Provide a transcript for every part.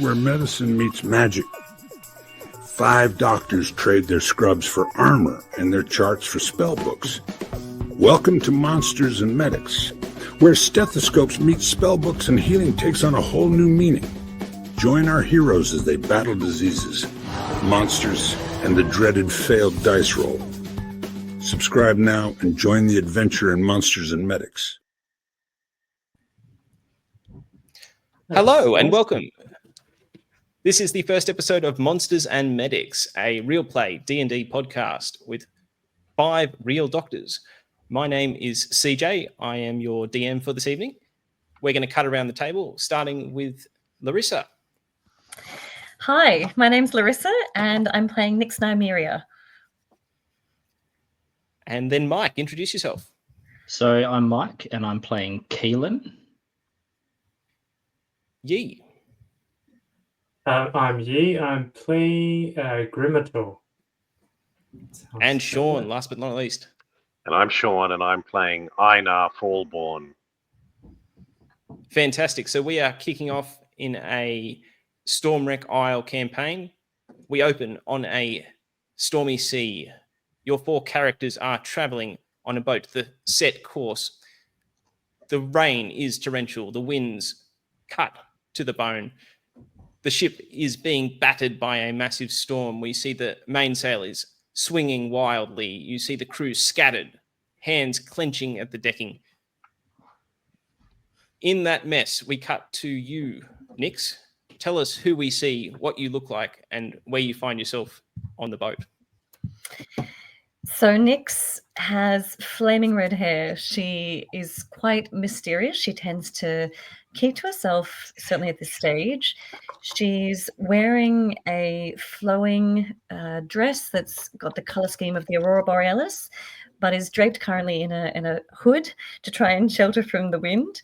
where medicine meets magic. 5 doctors trade their scrubs for armor and their charts for spell books. Welcome to Monsters and Medics, where stethoscopes meet spell books and healing takes on a whole new meaning. Join our heroes as they battle diseases, monsters, and the dreaded failed dice roll. Subscribe now and join the adventure in Monsters and Medics. Hello and welcome. This is the first episode of Monsters and Medics, a real play D&D podcast with 5 real doctors. My name is CJ. I am your DM for this evening. We're going to cut around the table, starting with Larissa. Hi, my name's Larissa and I'm playing Nyx Nymeria. And then Mike, introduce yourself. So I'm Mike and I'm playing Keelan. Yee. I'm Yi. I'm playing Grimator. And Sean, last but not least. And I'm Sean, and I'm playing Einar Fallborn. Fantastic. So we are kicking off in a Stormwreck Isle campaign. We open on a stormy sea. Your 4 characters are traveling on a boat, the set course. The rain is torrential. The winds cut to the bone. The ship is being battered by a massive storm. We see the mainsail is swinging wildly. You see the crew scattered, hands clenching at the decking. In that mess, we cut to you, Nyx. Tell us who we see, what you look like, and where you find yourself on the boat. So Nyx has flaming red hair. She is quite mysterious. She tends to keep to herself, certainly at this stage. She's wearing a flowing dress that's got the color scheme of the Aurora Borealis, but is draped currently in a hood to try and shelter from the wind.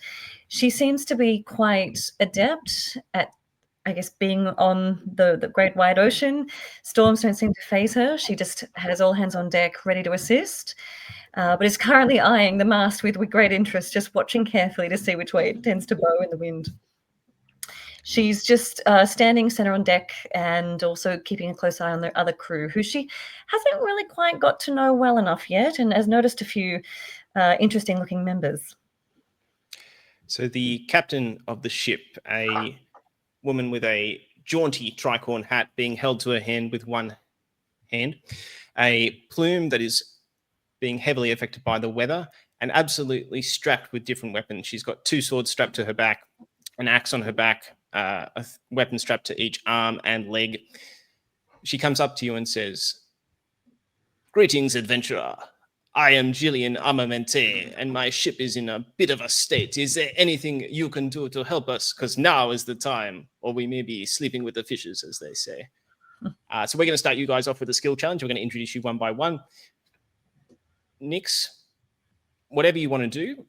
She seems to be quite adept at, I guess, being on the great wide ocean. Storms don't seem to faze her. She just has all hands on deck, ready to assist, but is currently eyeing the mast with great interest, just watching carefully to see which way it tends to bow in the wind. She's just standing center on deck and also keeping a close eye on the other crew, who she hasn't really quite got to know well enough yet, and has noticed a few interesting-looking members. So the captain of the ship, a woman with a jaunty tricorn hat being held to her hand with one hand, a plume that is being heavily affected by the weather, and absolutely strapped with different weapons. She's got 2 swords strapped to her back, an axe on her back, a weapon strapped to each arm and leg. She comes up to you and says, "Greetings, adventurer. I am Gillian Armamente, and my ship is in a bit of a state. Is there anything you can do to help us? Because now is the time, or we may be sleeping with the fishes, as they say." So we're going to start you guys off with a skill challenge. We're going to introduce you one by one. Nyx, whatever you want to do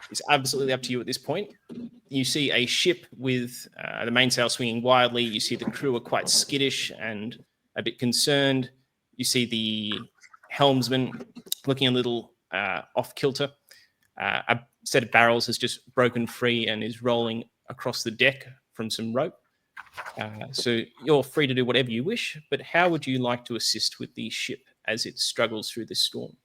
is absolutely up to you at this point. You see a ship with the mainsail swinging wildly. You see the crew are quite skittish and a bit concerned. You see the helmsman looking a little off kilter. A set of barrels has just broken free and is rolling across the deck from some rope. So you're free to do whatever you wish, but how would you like to assist with the ship as it struggles through this storm?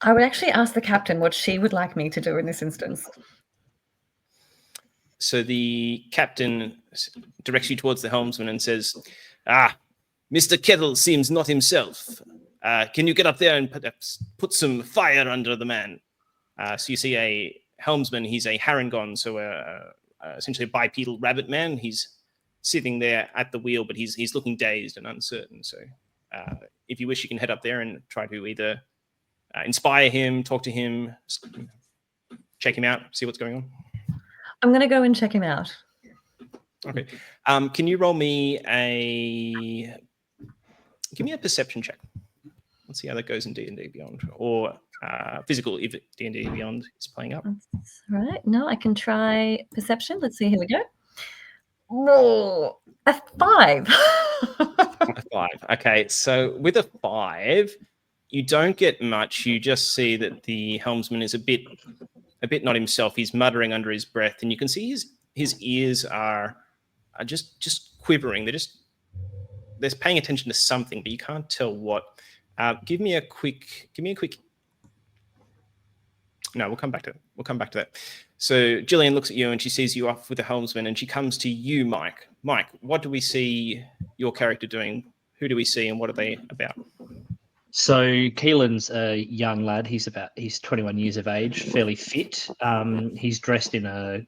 I would actually ask the captain what she would like me to do in this instance. So the captain directs you towards the helmsman and says, Mr. Kettle seems not himself. Can you get up there and perhaps put some fire under the man? So you see a helmsman. He's a harangon, so essentially a bipedal rabbit man. He's sitting there at the wheel, but he's looking dazed and uncertain. So if you wish, you can head up there and try to either inspire him, talk to him, check him out, see what's going on. I'm going to go and check him out. Okay. Can you roll me give me a perception check? Let's see how that goes in D&D Beyond, or physical if D&D Beyond is playing up. That's right. No, I can try perception. Let's see. Here we go. Oh, a 5. A 5. Okay, so with a 5, you don't get much. You just see that the helmsman is a bit not himself. He's muttering under his breath, and you can see his ears are just quivering. They're paying attention to something, but you can't tell what. Give me a quick. No, we'll come back to that. So Gillian looks at you and she sees you off with the helmsman, and she comes to you, Mike. Mike, what do we see your character doing? Who do we see, and what are they about? So Keelan's a young lad. He's 21 years of age, fairly fit. He's dressed in a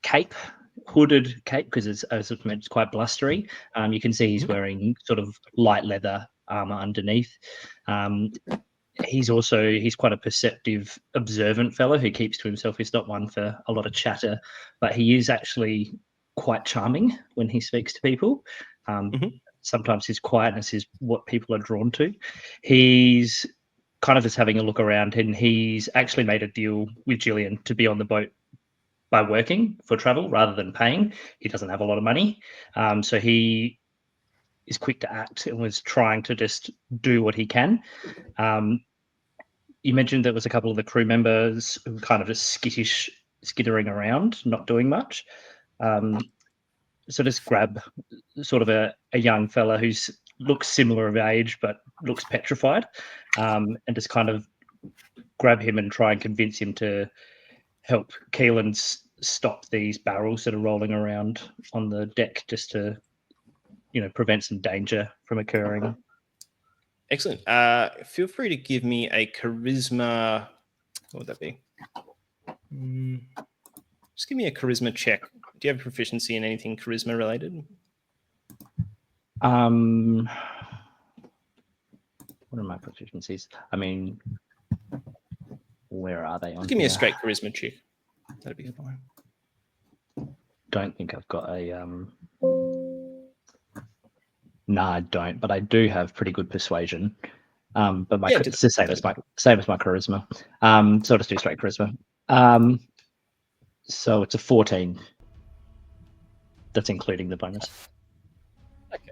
cape, hooded cape, because as it's meant, it's quite blustery. You can see he's wearing sort of light leather armor underneath. He's quite a perceptive, observant fellow who keeps to himself. He's not one for a lot of chatter, but he is actually quite charming when he speaks to people. Sometimes his quietness is what people are drawn to. He's kind of just having a look around, and he's actually made a deal with Gillian to be on the boat by working for travel rather than paying. He doesn't have a lot of money, so he is quick to act and was trying to just do what he can. You mentioned there was a couple of the crew members who were kind of just skittering around, not doing much. So just grab sort of a young fella who looks similar of age but looks petrified, and just kind of grab him and try and convince him to help Keelan stop these barrels that are rolling around on the deck, just to prevent some danger from occurring. Excellent. Feel free to give me a charisma. What would that be? Just give me a charisma check. Do you have proficiency in anything charisma related? What are my proficiencies? I mean, where are they on? Give me a straight charisma check. That'd be fine. Don't think I've got a. No, I don't. But I do have pretty good persuasion. But it's the same as my charisma. So I'll just do straight charisma. So it's a 14. That's including the bonus. Okay,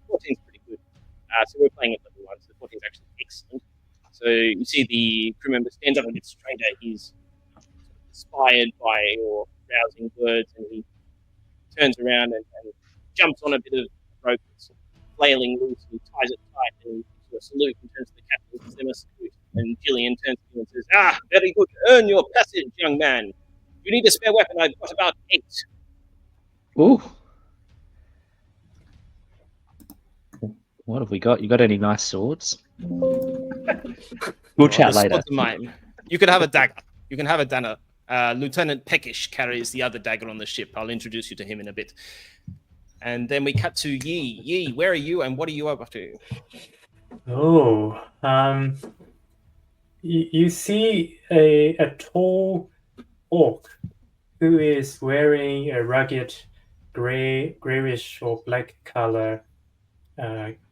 14 is pretty good. So we're playing at level 1, so 14 is actually excellent. So you see the crew member stands up a bit straighter. He's inspired by your rousing words, and he turns around and jumps on a bit of rope that's flailing loose, and ties it tight, and he gives you a salute and turns to the captain and gives them a salute. And Gillian turns to him and says, very good. Earn your passage, young man. You need a spare weapon. I've got about 8. Ooh. What have we got? You got any nice swords? We'll chat later. Mine. You could have a dagger. You can have a dagger. Lieutenant Peckish carries the other dagger on the ship. I'll introduce you to him in a bit. And then we cut to Yi. Yi, where are you and what are you up to? Oh, you see a tall orc who is wearing a rugged grayish or black color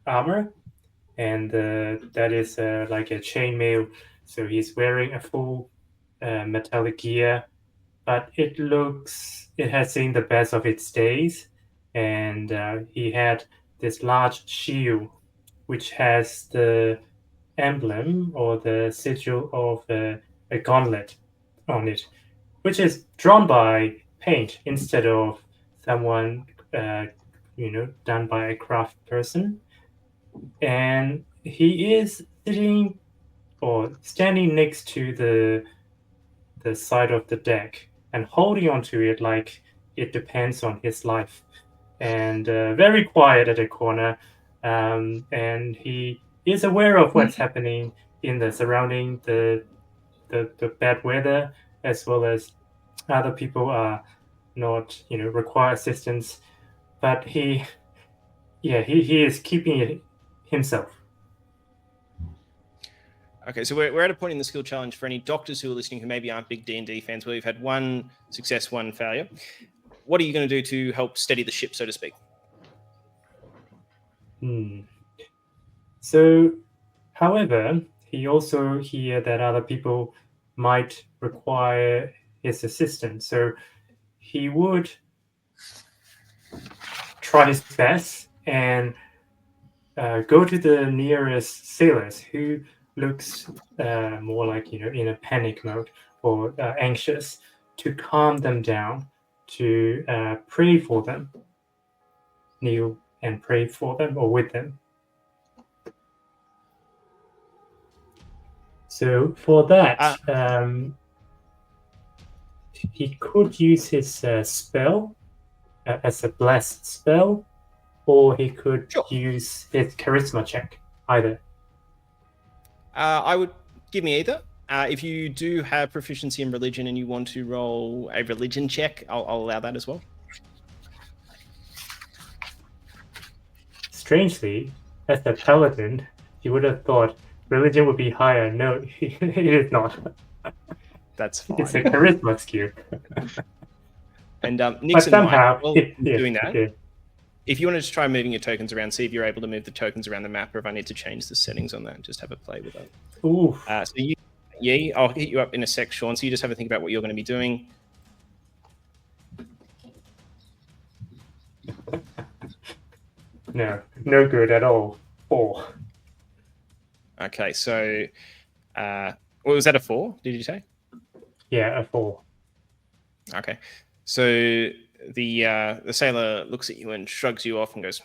armor, and that is like a chainmail. So he's wearing a full metallic gear, but it has seen the best of its days, and he had this large shield which has the emblem or the sigil of a gauntlet on it, which is drawn by paint instead of someone done by a craft person. And he is sitting or standing next to the side of the deck and holding onto it like it depends on his life, and very quiet at a corner, and he is aware of what's happening in the surrounding, the bad weather, as well as other people are not require assistance, but he is keeping it himself. Okay, so we're at a point in the skill challenge for any doctors who are listening who maybe aren't big D&D fans, where we've had one success, one failure. What are you going to do to help steady the ship, so to speak? So, however, he also hear that other people might require his assistance. So he would try his best and go to the nearest sailors who looks more like in a panic mode or anxious, to calm them down, to pray for them, kneel and pray for them or with them. So for that, he could use his spell as a blessed spell, or he could use his charisma check, either. I would give me either. If you do have proficiency in religion and you want to roll a religion check, I'll allow that as well. Strangely, as a paladin, you would have thought religion would be higher. No, it is not. That's fine. It's a charisma skill. And But Nixon, somehow, while doing that, if you wanted to try moving your tokens around, see if you're able to move the tokens around the map, or if I need to change the settings on that, just have a play with that. Ooh. I'll hit you up in a sec, Sean. So you just have a think about what you're going to be doing. No good at all. 4. Okay, so was that a 4? Did you say? Yeah, a 4. Okay, so the sailor looks at you and shrugs you off and goes,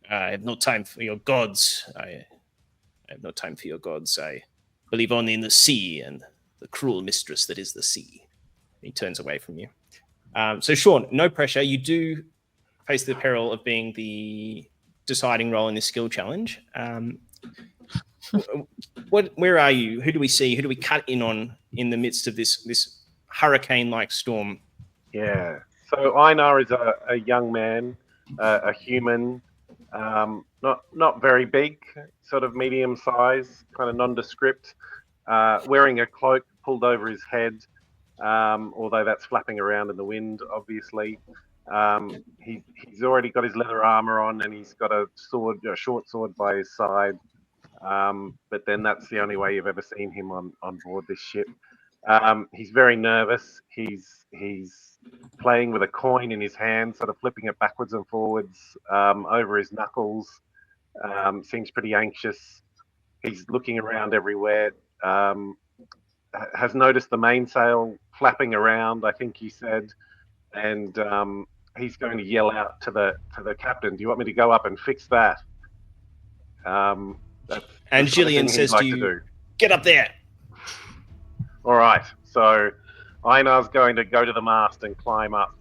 "I have no time for your gods. I have no time for your gods. I believe only in the sea and the cruel mistress that is the sea." He turns away from you. So Sean, no pressure. You do face the peril of being the deciding role in this skill challenge. Where are you? Who do we see? Who do we cut in on in the midst of this hurricane-like storm? Yeah. So Einar is a young man, a human, not very big, sort of medium size, kind of nondescript, wearing a cloak pulled over his head, although that's flapping around in the wind, obviously. He's already got his leather armor on, and he's got a short sword by his side. But then that's the only way you've ever seen him on board this ship. He's very nervous. He's playing with a coin in his hand, sort of flipping it backwards and forwards over his knuckles. Seems pretty anxious. He's looking around everywhere. Has noticed the mainsail flapping around, I think he said, and he's going to yell out to the captain, "Do you want me to go up and fix that?" And Gillian says to you, "Get up there." All right. So Einar's going to go to the mast and climb up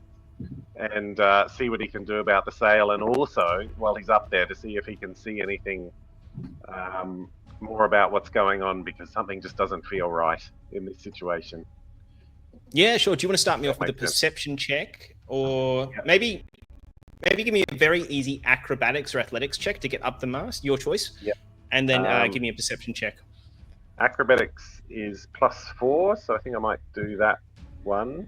and see what he can do about the sail, and also, while he's up there, to see if he can see anything more about what's going on, because something just doesn't feel right in this situation. Yeah, sure. Do you want to start me off with a perception check, or maybe give me a very easy acrobatics or athletics check to get up the mast? Your choice. Yeah. And then give me a perception check. Acrobatics is +4, so I think I might do that one.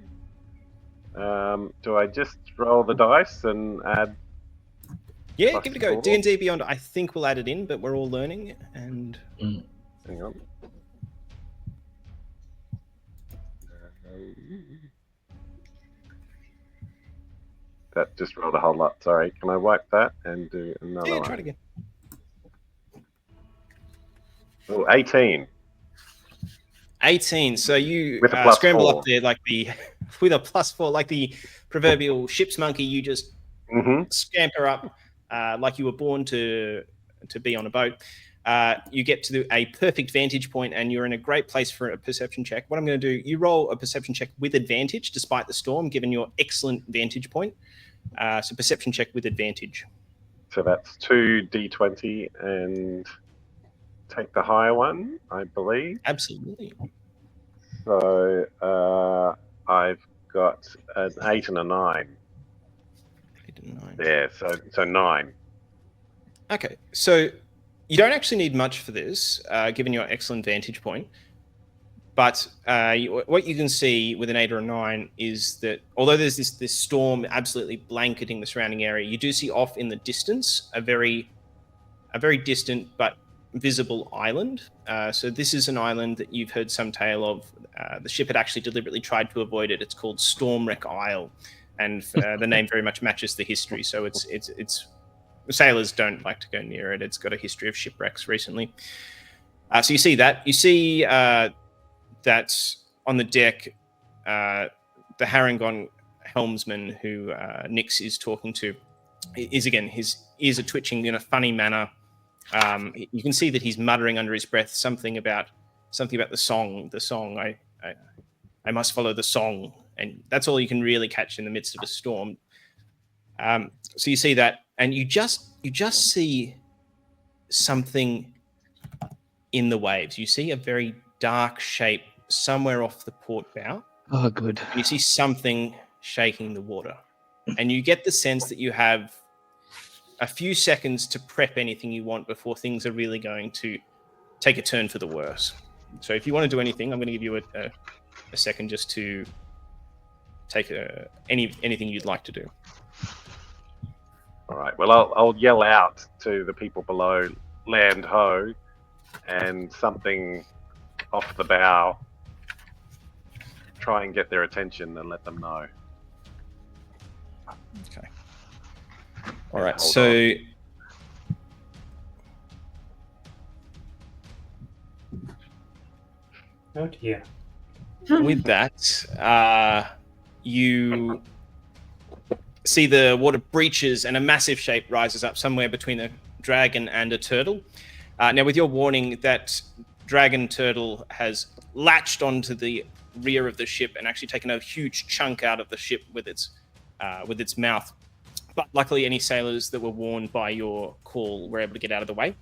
Do I just roll the dice and add? Yeah, give it a go. D&D Beyond, I think we'll add it in, but we're all learning. And hang on. That just rolled a whole lot. Sorry. Can I wipe that and do another one? Try it again. Oh, 18. 18. So you with a scramble +4. up there like with a +4, like the proverbial ship's monkey. You just scamper up like you were born to be on a boat. You get to a perfect vantage point, and you're in a great place for a perception check. What I'm going to do, you roll a perception check with advantage despite the storm, given your excellent vantage point. So perception check with advantage. So that's 2d20 and take the higher one, I believe. Absolutely. So I've got an 8 and a 9. 8 and 9. Yeah, so 9. Okay, so you don't actually need much for this, given your excellent vantage point. But what you can see with an 8 or a 9 is that although there's this storm absolutely blanketing the surrounding area, you do see off in the distance a very distant but visible island. So this is an island that you've heard some tale of. The ship had actually deliberately tried to avoid it. It's called Stormwreck Isle, and the name very much matches the history. So it's sailors don't like to go near it. It's got a history of shipwrecks recently. So you see that. You see that on the deck, the Harangon helmsman who Nix is talking to is, again, his ears are twitching in a funny manner. You can see that he's muttering under his breath something about the song. The song, I must follow the song, and that's all you can really catch in the midst of a storm. So you see that, and you just see something in the waves. You see a very dark shape somewhere off the port bow. Oh, good. And you see something shaking the water, and you get the sense that you have a few seconds to prep anything you want before things are really going to take a turn for the worse. So if you want to do anything, I'm going to give you a second just to take anything you'd like to do. All right. Well, I'll yell out to the people below, land ho, and something off the bow. Try and get their attention and let them know. Okay. All right. Hold So Oh dear. with that, you see the water breaches and a massive shape rises up somewhere between a dragon and a turtle. Now, with your warning, that dragon turtle has latched onto the rear of the ship and actually taken a huge chunk out of the ship with its mouth. But luckily, any sailors that were warned by your call were able to get out of the way.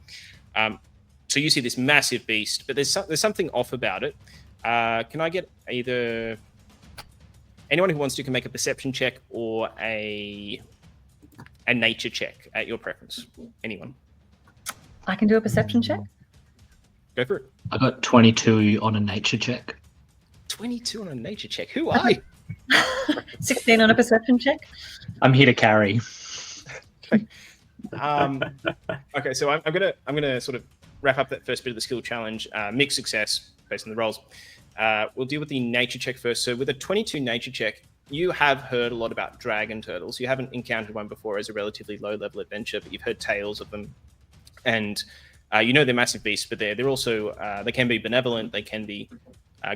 So you see this massive beast, but there's something off about it. Can I get either anyone who wants to can make a perception check or a nature check at your preference? Anyone? I can do a perception check. Go for it. I got 22 on a nature check. 22 on a nature check. Who are you? 16 on a perception check. I'm here to carry. Okay, so I'm gonna sort of wrap up that first bit of the skill challenge. Mixed success based on the rolls. We'll deal with the nature check first. So with a 22 nature check, you have heard a lot about dragon turtles. You haven't encountered one before as a relatively low-level adventure, but you've heard tales of them, and you know they're massive beasts. But they're also they can be benevolent. They can be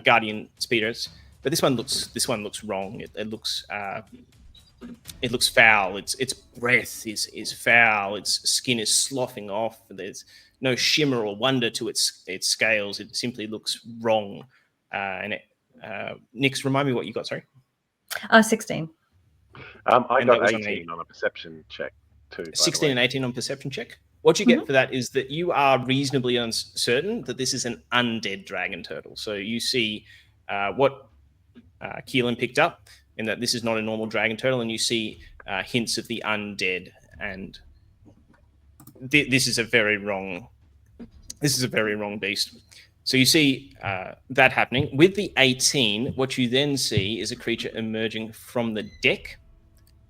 guardian spirits. But this one looks wrong. It looks foul. Its breath is foul. Its skin is sloughing off. There's no shimmer or wonder to its scales. It simply looks wrong. Nix, remind me what you got. Sorry. 16. I got 18 on a perception check too. 16 and 18 on perception check. What you get for that is that you are reasonably uncertain that this is an undead dragon turtle. So you see what Keelan picked up, in that this is not a normal dragon turtle, and you see hints of the undead. And this is a very wrong beast. So you see that happening. With the 18, what you then see is a creature emerging from the deck,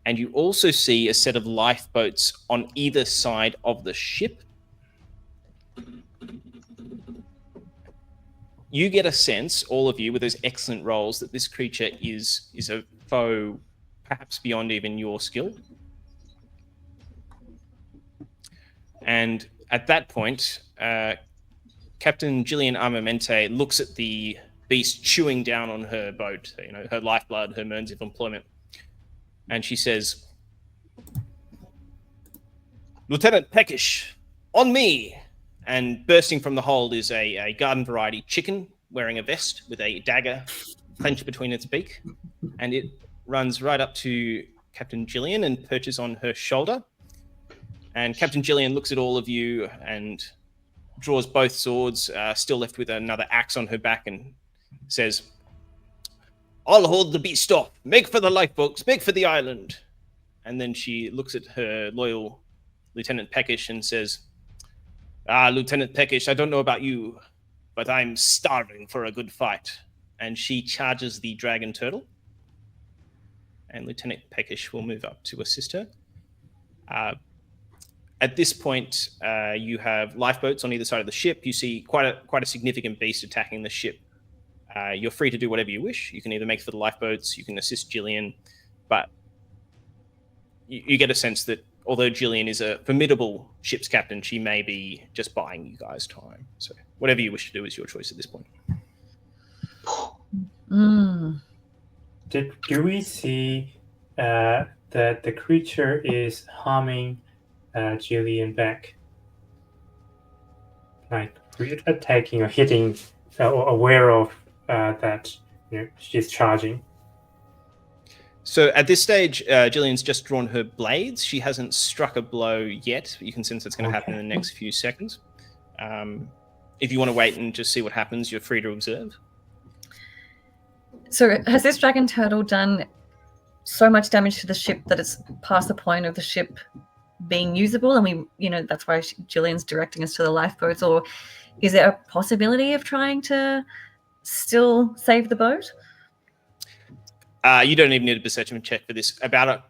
and you also see a set of lifeboats on either side of the ship. You get a sense, all of you, with those excellent rolls, that this creature is a foe perhaps beyond even your skill. And at that point, Captain Gillian Armamente looks at the beast chewing down on her boat, her lifeblood, her means of employment. And she says, "Lieutenant Peckish, on me!" And bursting from the hold is a garden variety chicken wearing a vest with a dagger clenched between its beak. And it runs right up to Captain Gillian and perches on her shoulder. And Captain Gillian looks at all of you and draws both swords, still left with another axe on her back, and says, "I'll hold the beast off. Make for the lifeboats. Make for the island." And then she looks at her loyal Lieutenant Peckish and says, "Lieutenant Peckish, I don't know about you, but I'm starving for a good fight." And she charges the dragon turtle. And Lieutenant Peckish will move up to assist her. At this point, you have lifeboats on either side of the ship. You see quite a significant beast attacking the ship. You're free to do whatever you wish. You can either make for the lifeboats, you can assist Gillian, but you get a sense that although Gillian is a formidable ship's captain, she may be just buying you guys time. So whatever you wish to do is your choice at this point. Do we see that the creature is harming Jillian back, like attacking or hitting, or aware of that she's charging. So at this stage, Jillian's just drawn her blades. She hasn't struck a blow yet. You can sense it's going to happen in the next few seconds. If you want to wait and just see what happens, you're free to observe. So has this dragon turtle done so much damage to the ship that it's past the point of the ship being usable, and that's why Jillian's directing us to the lifeboats? Or is there a possibility of trying to still save the boat? You don't even need a perception check for this. About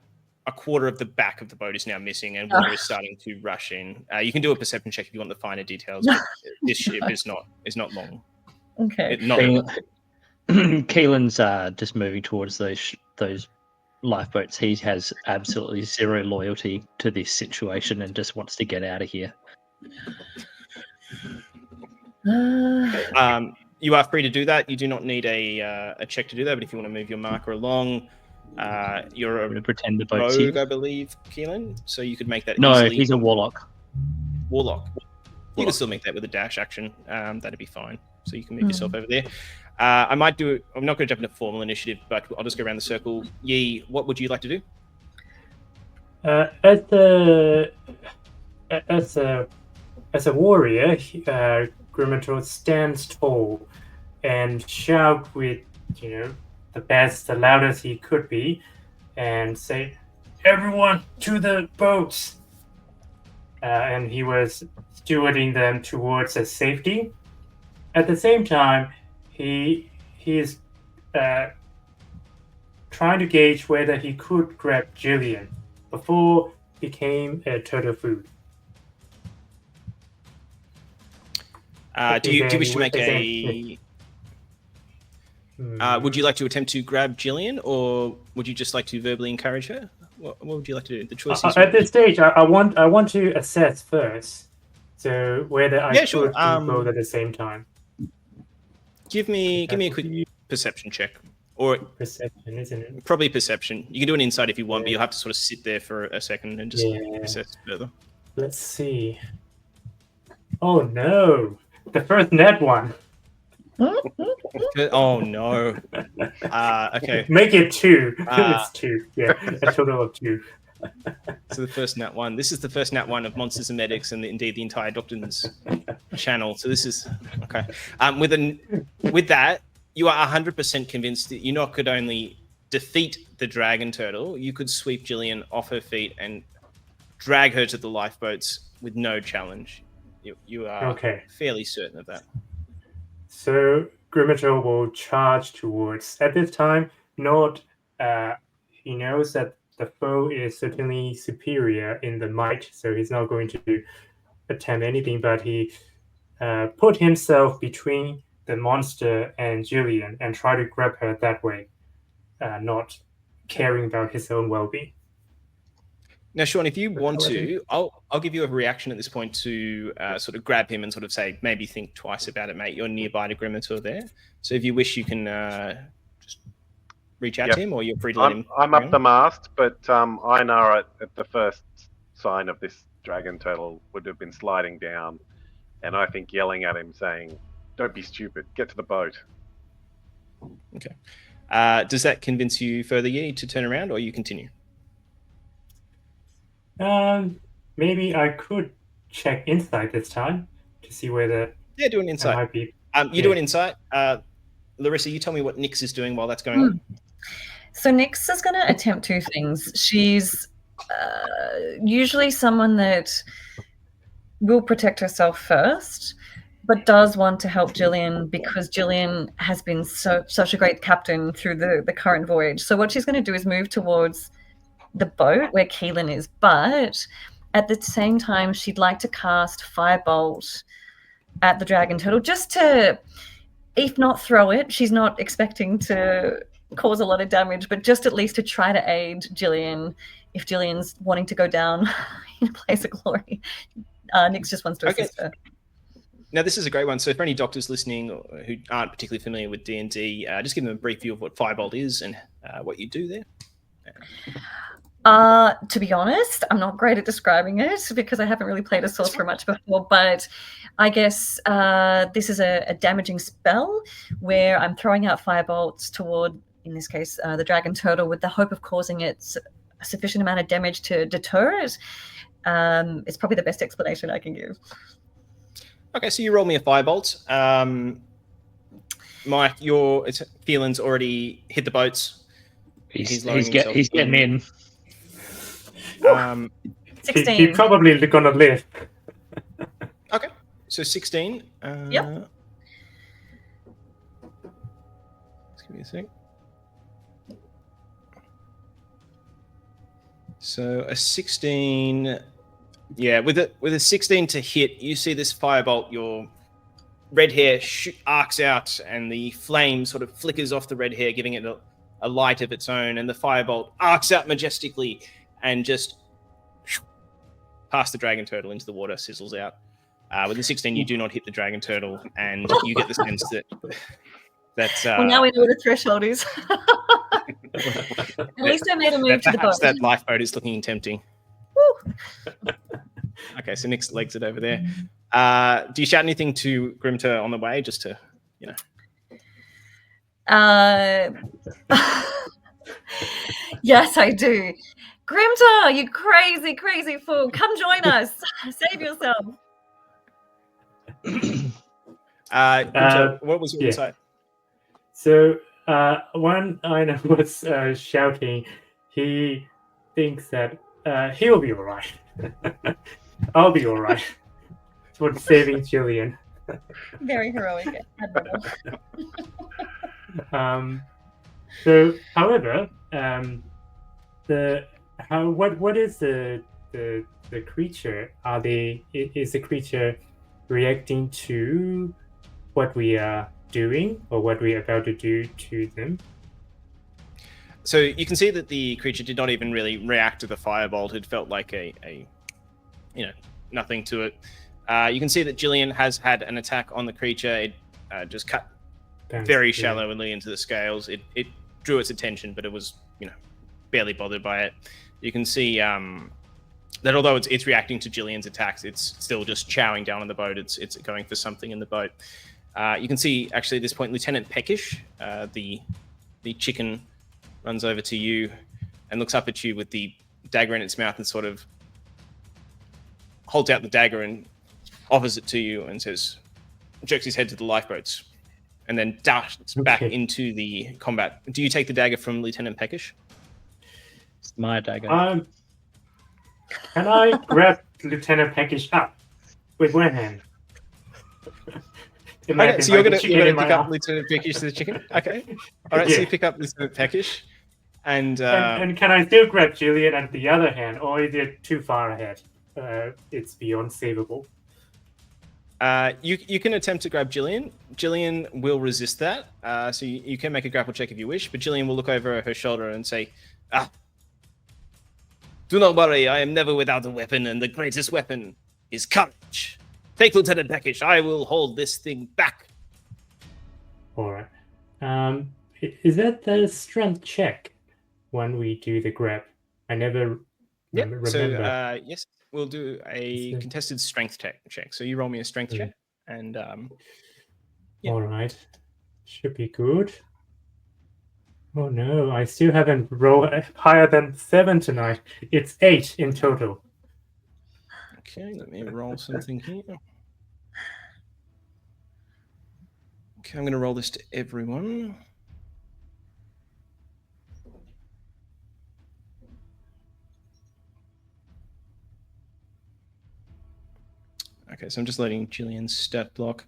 a quarter of the back of the boat is now missing, and water is starting to rush in. You can do a perception check if you want the finer details. But this ship is not long. Okay. Keelan's just moving towards those lifeboats. He has absolutely zero loyalty to this situation and just wants to get out of here. You are free to do that. You do not need a check to do that, but if you want to move your marker along, you're a pretend the boat's rogue, here. I believe, Keelan. So you could make that No, easily. he's a warlock. Warlock. You can still make that with a dash action. That'd be fine. So you can move yourself over there. I'm not going to jump into formal initiative, but I'll just go around the circle. Yi, what would you like to do? As a warrior, Grimator stands tall and shout with, the loudest he could be, and say, "Everyone to the boats!" And he was stewarding them towards a safety. At the same time, he is trying to gauge whether he could grab Jillian before became a turtle food. Do you wish to make a? Would you like to attempt to grab Jillian, or would you just like to verbally encourage her? What would you like to do? The choice is at this stage. I want to assess first, so whether I should do both at the same time. Give me a quick perception check, or perception, isn't it? Probably perception. You can do an insight if you want, but you'll have to sort of sit there for a second and just assess further. Let's see. Oh no, the first net one. Oh no. Okay. Make it 2. It's 2. Yeah, a total of 2. So the first nat 1. This is the first nat 1 of Monsters and Medics, and indeed the entire Doctrines channel. So this is okay. With that, you are 100% convinced that you not could only defeat the dragon turtle, you could sweep Jillian off her feet and drag her to the lifeboats with no challenge. You are fairly certain of that. So Grimator will charge towards. At this time, he knows that the foe is certainly superior in the might, so he's not going to attempt anything, but he put himself between the monster and Jillian and try to grab her that way, not caring about his own well-being. Now, Sean, if you want to, I'll give you a reaction at this point to sort of grab him and sort of say, maybe think twice about it, mate. You're nearby to Grimator there. So if you wish, you can just reach out to him, or you're free to let him. I'm up the mast, but Einar at the first sign of this dragon turtle would have been sliding down, and I think yelling at him, saying, "Don't be stupid, get to the boat." Okay. Does that convince you further, Yi, to turn around, or you continue? Maybe I could check insight this time to see whether. Yeah, do an insight. Might be. Do an insight. Larissa, you tell me what Nyx is doing while that's going on. So Nyx is going to attempt 2 things. She's usually someone that will protect herself first, but does want to help Jillian because Jillian has been such a great captain through the current voyage. So what she's going to do is move towards the boat where Keelan is, but at the same time she'd like to cast Firebolt at the dragon turtle just to, if not throw it, she's not expecting to cause a lot of damage, but just at least to try to aid Jillian if Jillian's wanting to go down in a place of glory. Nyx just wants to assist her. Now, this is a great one. So for any doctors listening who aren't particularly familiar with D&D, just give them a brief view of what Firebolt is and what you do there. To be honest, I'm not great at describing it because I haven't really played a sorcerer much before, but I guess this is a damaging spell where I'm throwing out firebolts toward, in this case, the dragon turtle with the hope of causing it a sufficient amount of damage to deter it. It's probably the best explanation I can give. Okay, so you roll me a firebolt. Mike, your Keelan's already hit the boats. He's lowering himself getting in. 16. He probably gonna live. Okay, so 16. Yep. Just give me a sec. So a 16. Yeah, with a 16 to hit, you see this firebolt. Your red hair arcs out, and the flame sort of flickers off the red hair, giving it a light of its own. And the firebolt arcs out majestically and just past the dragon turtle into the water, sizzles out. With the 16, you do not hit the dragon turtle, and you get the sense that well, now we know what the threshold is. At least I made a move to the boat. That lifeboat is looking tempting. Woo. Okay, so Nick's legs it over there. Do you shout anything to Grimator on the way, just to, Yes, I do. Grimator, you crazy, crazy fool. Come join us. Save yourself. Grimator, what was your insight? So when Einar was shouting, he thinks that he'll be all right. I'll be all right. For saving Jillian. Very heroic. So, however, what is the creature? Is the creature reacting to what we are doing or what we're about to do to them? So you can see that the creature did not even really react to the firebolt. It felt like a nothing to it. You can see that Jillian has had an attack on the creature. It just cut very shallowly into the scales. It drew its attention, but it was barely bothered by it. You can see that although it's reacting to Jillian's attacks, it's still just chowing down on the boat. It's going for something in the boat. You can see actually at this point Lieutenant Peckish, the chicken, runs over to you and looks up at you with the dagger in its mouth and sort of holds out the dagger and offers it to you and jerks his head to the lifeboats, and then dashes back into the combat. Do you take the dagger from Lieutenant Peckish? It's my dagger. Can I grab Lieutenant Peckish up with one hand? Okay, so you're going to pick up Lieutenant Peckish to the chicken? Okay. All right, so you pick up Lieutenant Peckish. And can I still grab Jillian at the other hand, or is it too far ahead? It's beyond savable. You can attempt to grab Jillian. Jillian will resist that. So you can make a grapple check if you wish, but Jillian will look over her shoulder and say, do not worry, I am never without a weapon, and the greatest weapon is courage. Take Lieutenant Peckish, I will hold this thing back. All right. Is that the strength check when we do the grab? I never remember. So, yes, we'll do a contested strength check. So you roll me a strength check. And all right. Should be good. Oh no, I still haven't rolled higher than 7 tonight. It's 8 in total. Okay, let me roll something here. Okay, I'm going to roll this to everyone. Okay, so I'm just loading Jillian's stat block.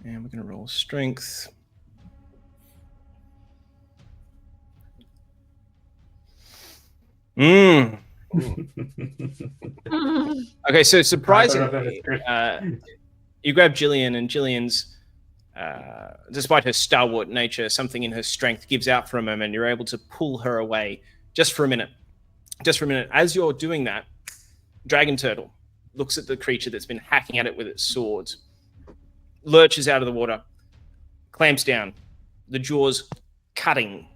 And we're going to roll strength. Okay, so surprisingly, you grab Jillian, and Jillian's, despite her stalwart nature, something in her strength gives out for a moment. You're able to pull her away just for a minute. Just for a minute. As you're doing that, Dragon Turtle looks at the creature that's been hacking at it with its swords, lurches out of the water, clamps down, the jaws cutting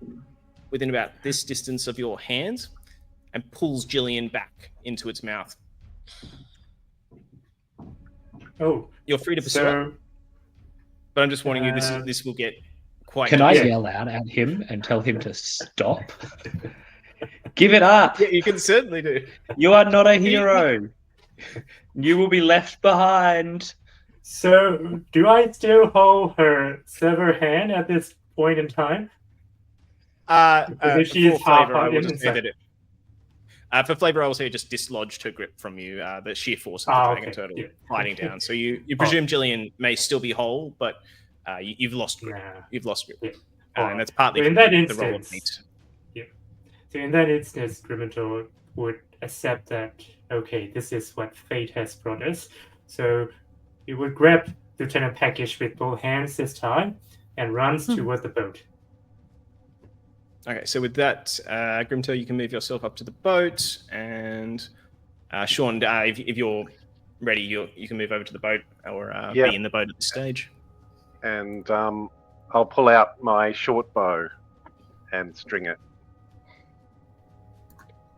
within about this distance of your hands, and pulls Jillian back into its mouth. Oh, You're free to pursue it, so but I'm just warning you, this will get quite Can I dicey. yell out at him and tell him to stop? Give it up. Yeah, you can certainly do. You are not a hero. You will be left behind. so do I still hold her severed hand at this point in time? For she is flavor, half I will on just say inside. that for flavor, I will say it just dislodged her grip from you. The sheer force of the dragon turtle sliding down. So you presume Jillian may still be whole, but you've lost grip. Nah. You've lost grip, Yeah. and that's partly in from that the roll of instance, meat. So in that instance, Grimator would accept that, okay, this is what fate has brought us. So he would grab Lieutenant Package with both hands this time and runs toward the boat. Okay, so with that, Grimator, you can move yourself up to the boat, and Sean, if you're ready, you can move over to the boat or be in the boat at this stage. And I'll pull out my short bow and string it.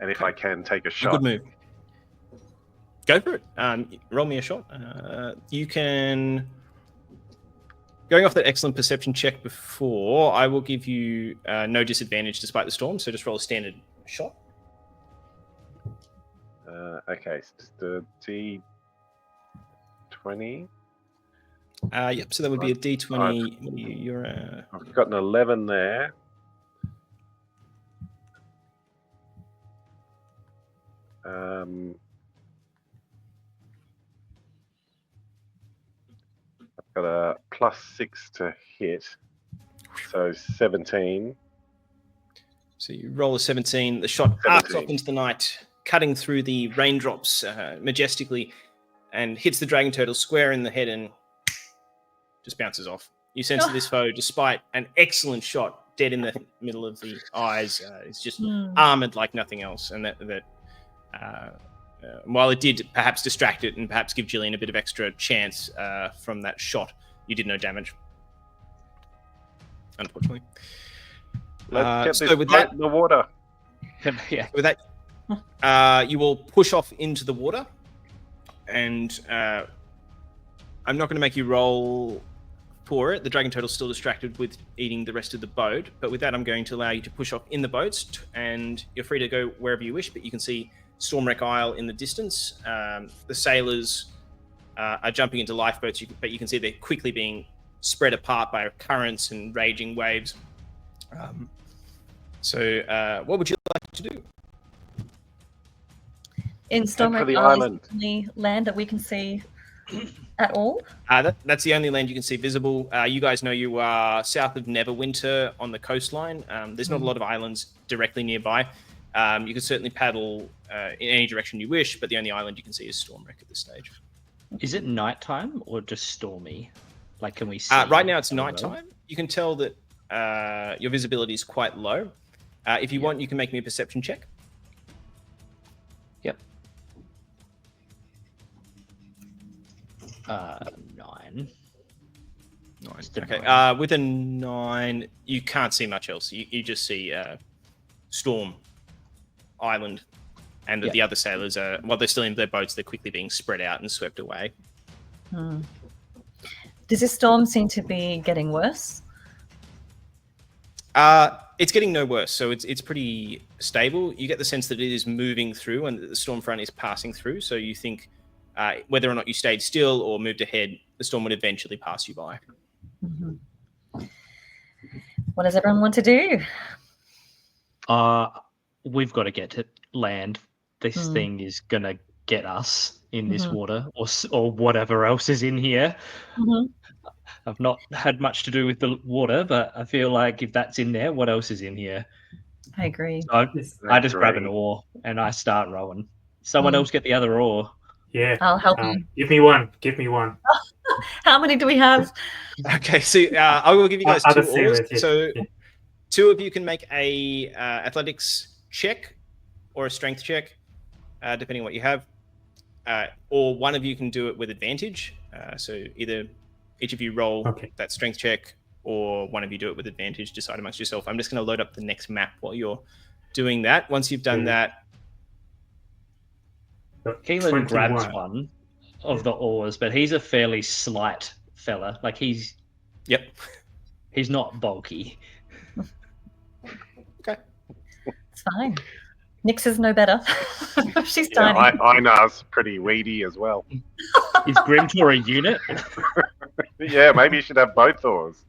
And if I can, take a shot. Good move. Go for it. Roll me a shot. You can... Going off that excellent perception check before, I will give you no disadvantage despite the storm, so just roll a standard shot. Okay, so it's the D20. Yep, so that would be a D20. You're I've got an 11 there. I've got a +6 to hit, so 17. So you roll a 17. The shot arcs off into the night, cutting through the raindrops majestically, and hits the dragon turtle square in the head and just bounces off. You sense that this foe, despite an excellent shot, dead in the middle of the eyes, is just armored like nothing else, and that while it did perhaps distract it and perhaps give Jillian a bit of extra chance from that shot, you did no damage, unfortunately. Let's get so this with boat that, in the water. Yeah. with that, you will push off into the water, and I'm not going to make you roll for it. The dragon turtle's still distracted with eating the rest of the boat, but with that, I'm going to allow you to push off in the boats, and you're free to go wherever you wish, but you can see Stormwreck Isle in the distance. The sailors are jumping into lifeboats, but you can see they're quickly being spread apart by currents and raging waves. So what would you like to do? In Stormwreck the Isle, island. is the only land that we can see at all? That's the only land you can see visible. You guys know you are south of Neverwinter on the coastline. There's not a lot of islands directly nearby. You can certainly paddle in any direction you wish, but the only island you can see is Stormwreck at this stage. Is it nighttime or just stormy? Like, can we see? Right now it's nighttime. You can tell that your visibility is quite low. If you want, you can make me a perception check. Yep. 9. Okay. With a 9, you can't see much else. You just see Storm Island, and the other sailors are, while they're still in their boats, they're quickly being spread out and swept away. Does this storm seem to be getting worse? It's getting no worse, so it's pretty stable. You get the sense that it is moving through and that the storm front is passing through, so you think whether or not you stayed still or moved ahead, the storm would eventually pass you by. What does everyone want to do? We've got to get to land. This thing is going to get us in this water or whatever else is in here. I've not had much to do with the water, but I feel like if that's in there, what else is in here? I agree. So I just grab an oar and I start rowing. Someone else get the other oar. Yeah. I'll help you. Give me one. Give me one. How many do we have? Okay, so I will give you guys Other 2 oars. sailors, yeah. So Yeah. 2 of you can make a athletics check or a strength check, depending on what you have. Or one of you can do it with advantage. So either each of you roll Okay. that strength check, or one of you do it with advantage, decide amongst yourself. I'm just going to load up the next map while you're doing that. Once you've done that, Keelan grabs 21. one of the oars, but he's a fairly slight fella. Like he's not bulky. okay. It's fine. Nix is no better. She's Yeah, tiny. Einar's pretty weedy as well. Is Grimator a unit? Yeah, maybe you should have both oars.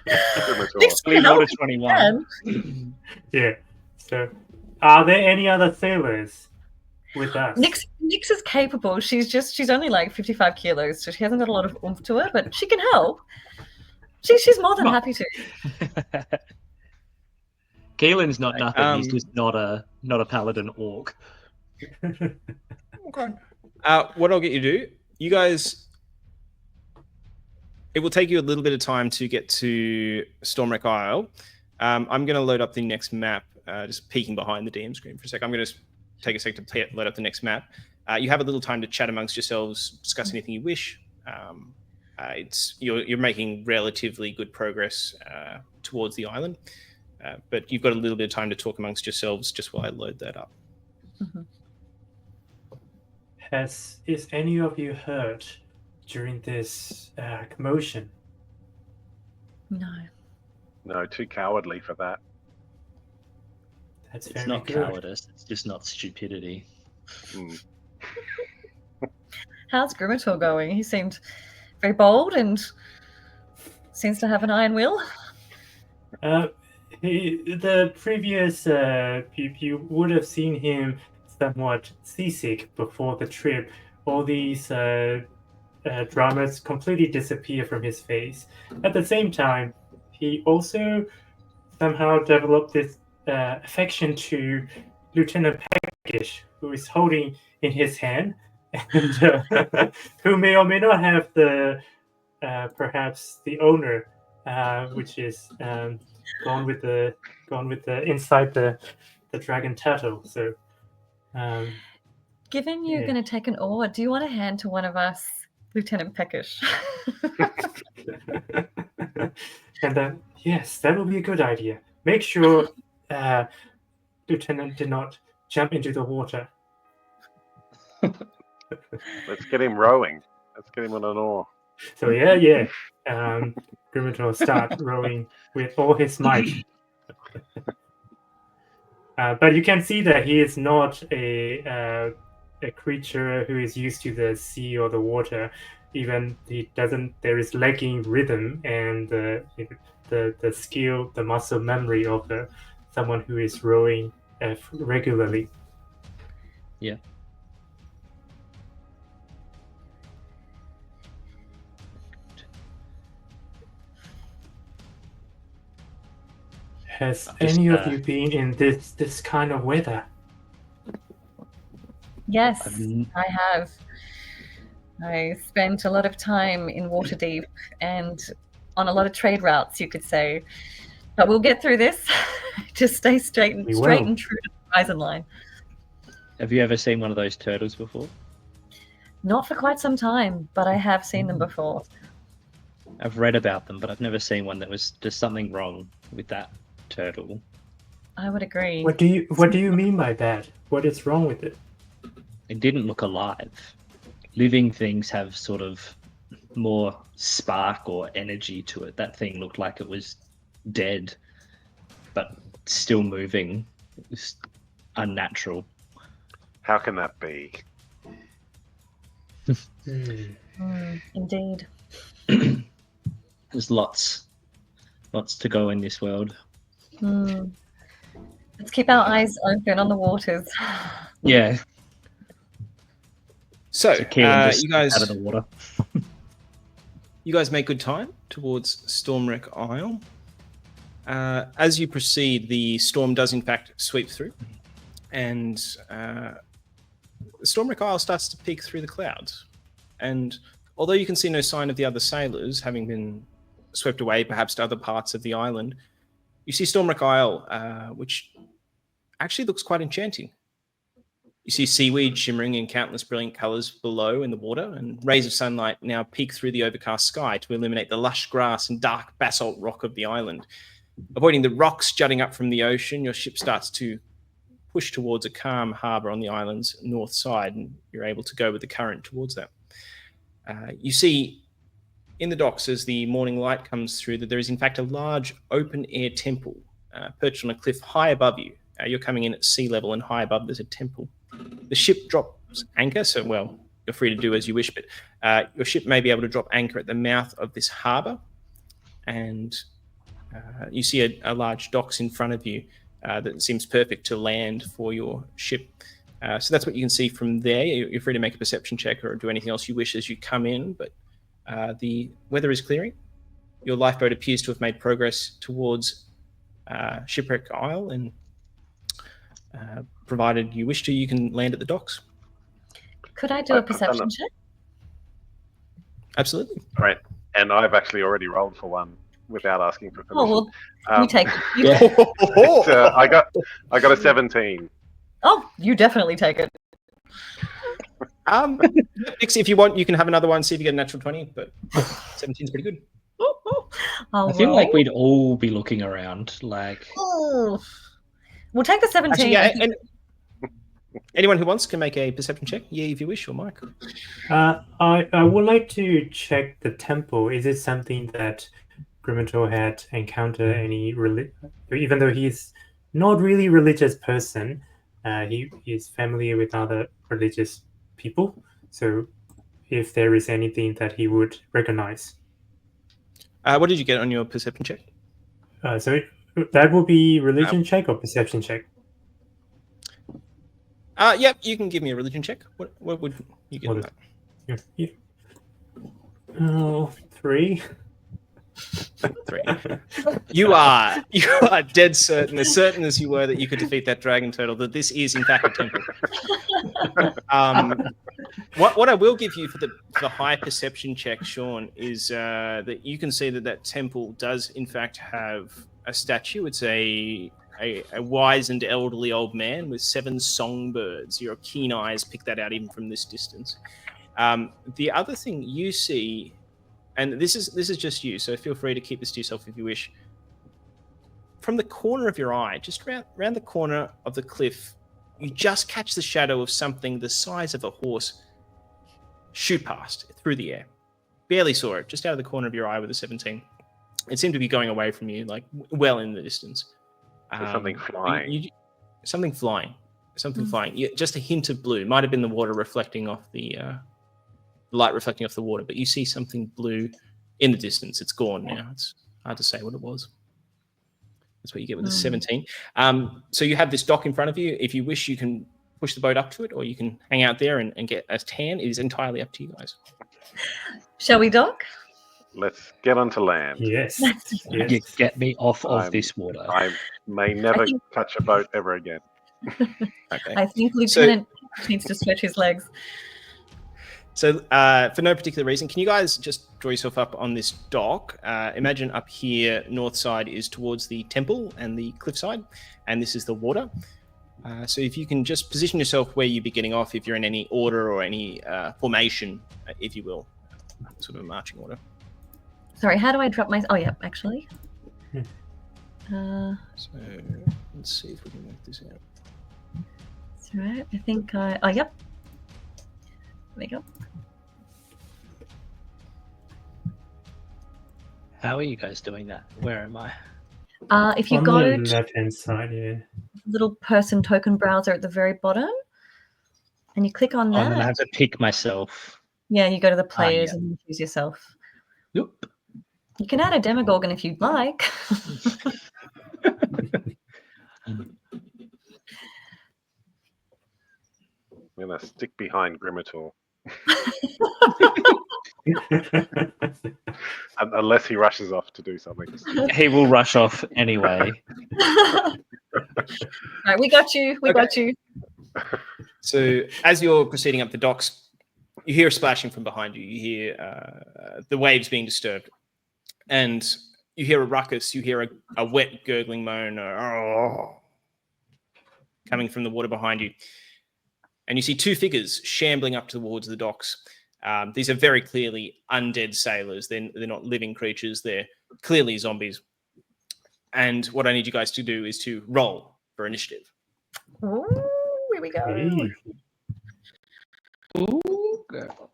Grimator. Nix Clean can order help 21. again. Yeah. So, are there any other sailors with us? Nix is capable. She's only like 55 kilos, so she hasn't got a lot of oomph to her, but she can help. She's more than happy to. Keelan's not nothing. He's Um, just not a paladin orc. Okay. What I'll get you to do, you guys, it will take you a little bit of time to get to Stormwreck Isle. I'm going to load up the next map, just peeking behind the DM screen for a sec. I'm going to take a sec to load up the next map. You have a little time to chat amongst yourselves, discuss anything you wish. You're making relatively good progress towards the island, but you've got a little bit of time to talk amongst yourselves just while I load that up. Mhm. Is any of you hurt during this commotion? No. No, too cowardly for that. That's It's very not good. cowardice. It's just not stupidity. Mm. How's Grimator going? He seemed very bold and seems to have an iron will. The previous you would have seen him somewhat seasick before the trip. All these dramas completely disappear from his face. At the same time, he also somehow developed this affection to Lieutenant Peckish, who is holding in his hand, and who may or may not have the perhaps the owner, which is gone with the inside the dragon turtle. So, Given you're Yeah. going to take an oar, do you want to hand to one of us Lieutenant Peckish? and yes, that will be a good idea. Make sure Lieutenant did not jump into the water. Let's get him rowing. Let's get him on an oar. So yeah. Grimator start rowing with all his might. But you can see that he is not a creature who is used to the sea or the water. Even he doesn't. There is lacking rhythm and the skill, the muscle memory of someone who is rowing regularly. Yeah. Has I'm just, any of you been in this kind of weather? Yes, I've- I have. I spent a lot of time in Waterdeep and on a lot of trade routes, you could say. But we'll get through this. Just stay straight and We true will. to the horizon line. Have you ever seen one of those turtles before? Not for quite some time, but I have seen them before. I've read about them, but I've never seen one that was just something wrong with that turtle. I would agree. What do you mean by that? What is wrong with it? It didn't look alive. Living things have sort of more spark or energy to it. That thing looked like it was dead, but still moving. It was unnatural. How can that be? Indeed. There's lots to go in this world. Let's keep our eyes open on the waters. Yeah. So, Keelan just you guys, out of the water. you guys make good time towards Stormwreck Isle. As you proceed, the storm does in fact sweep through, and Stormwreck Isle starts to peek through the clouds. And although you can see no sign of the other sailors having been swept away, perhaps to other parts of the island, you see Stormwreck Isle, which actually looks quite enchanting. You see seaweed shimmering in countless brilliant colors below in the water, and rays of sunlight now peek through the overcast sky to illuminate the lush grass and dark basalt rock of the island. Avoiding the rocks jutting up from the ocean, your ship starts to push towards a calm harbour on the island's north side, and you're able to go with the current towards that. You see in the docks, as the morning light comes through, that there is in fact a large open-air temple perched on a cliff high above you. You're coming in at sea level, and high above there's a temple. The ship drops anchor, so, well, you're free to do as you wish, but your ship may be able to drop anchor at the mouth of this harbour, and you see a large docks in front of you that seems perfect to land for your ship. So that's what you can see from there. You're free to make a perception check or do anything else you wish as you come in, but the weather is clearing. Your lifeboat appears to have made progress towards Shipwreck Isle, and provided you wish to, you can land at the docks. Could I do a perception check? Absolutely. Right. And I've actually already rolled for one without asking for permission. Oh, well, you take it. I got a 17. Oh, you definitely take it. Nix, if you want, you can have another one, see if you get a natural 20, but 17 is pretty good. I feel like we'd all be looking around, like... Oh. We'll take the 17. Actually, yeah, and anyone who wants can make a perception check. Yeah, if you wish, or Mike. I would like to check the temple. Is it something that Grimator had encountered even though he's not really a religious person, he is familiar with other religious people. So if there is anything that he would recognize. What did you get on your perception check? So that would be religion check or perception check? Yep, you can give me a religion check. What would you get on that? Yeah. Oh, 3. 3. You are dead certain, as certain as you were that you could defeat that dragon turtle, that this is in fact a temple. What I will give you for the high perception check, Sean, is that you can see that temple does in fact have a statue. It's a wise and elderly old man with 7 songbirds. Your keen eyes pick that out even from this distance. The other thing you see, and this is just you, so feel free to keep this to yourself if you wish. From the corner of your eye, just around the corner of the cliff, you just catch the shadow of something the size of a horse shoot past through the air. Barely saw it, just out of the corner of your eye with a 17. It seemed to be going away from you, like well in the distance. Something flying. Something flying. Something flying. Just a hint of blue. Might have been the water reflecting off the light reflecting off the water, but you see something blue in the distance. It's gone now. It's hard to say what it was. That's what you get with the 17. So you have this dock in front of you. If you wish, you can push the boat up to it, or you can hang out there and get a tan. It is entirely up to you guys. Shall we dock? Let's get onto land. Yes. You get me off of this water. I may never touch a boat ever again. Okay. I think Lieutenant needs to stretch his legs. So for no particular reason, can you guys just draw yourself up on this dock? Imagine up here, north side is towards the temple and the cliffside, and this is the water. So if you can just position yourself where you'd be getting off, if you're in any order or any formation, if you will, sort of a marching order. Sorry, how do I drop my... Oh, yeah, actually. So let's see if we can work this out. That's all right. I think Oh, yep. There we go. How are you guys doing that? Where am I? If you On go the to left-hand side, yeah. little person token browser at the very bottom, and you click on Oh, and then I that. have to pick myself. Yeah, you go to the players yeah. and choose yourself. Yep. You can add a Demogorgon if you'd like. I'm going to stick behind Grimator. Unless he rushes off to do something. He will rush off anyway. Right, we got you. We got you. So as you're proceeding up the docks, you hear a splashing from behind you. You hear the waves being disturbed. And you hear a ruckus. You hear a wet, gurgling moan coming from the water behind you. and you see two figures shambling up towards the docks. These are very clearly undead sailors. They're not living creatures. They're clearly zombies. And what I need you guys to do is to roll for initiative. Ooh, here we go. Hey. Ooh, girl.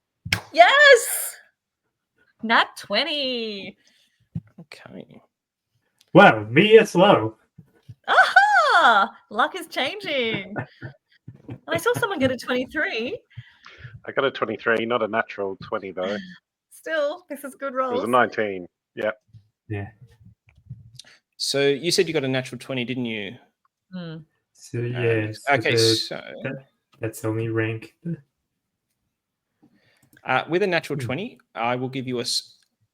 Yes! Nat 20. Okay. Wow, me as well. Aha! Luck is changing. And I saw someone get a 23. I got a 23, not a natural 20 though. Still, this is good It was rolls. a 19. Yeah. Yeah. So you said you got a natural 20, didn't you? Hmm. So yeah. Okay, so That's only rank. with a natural 20, I will give you a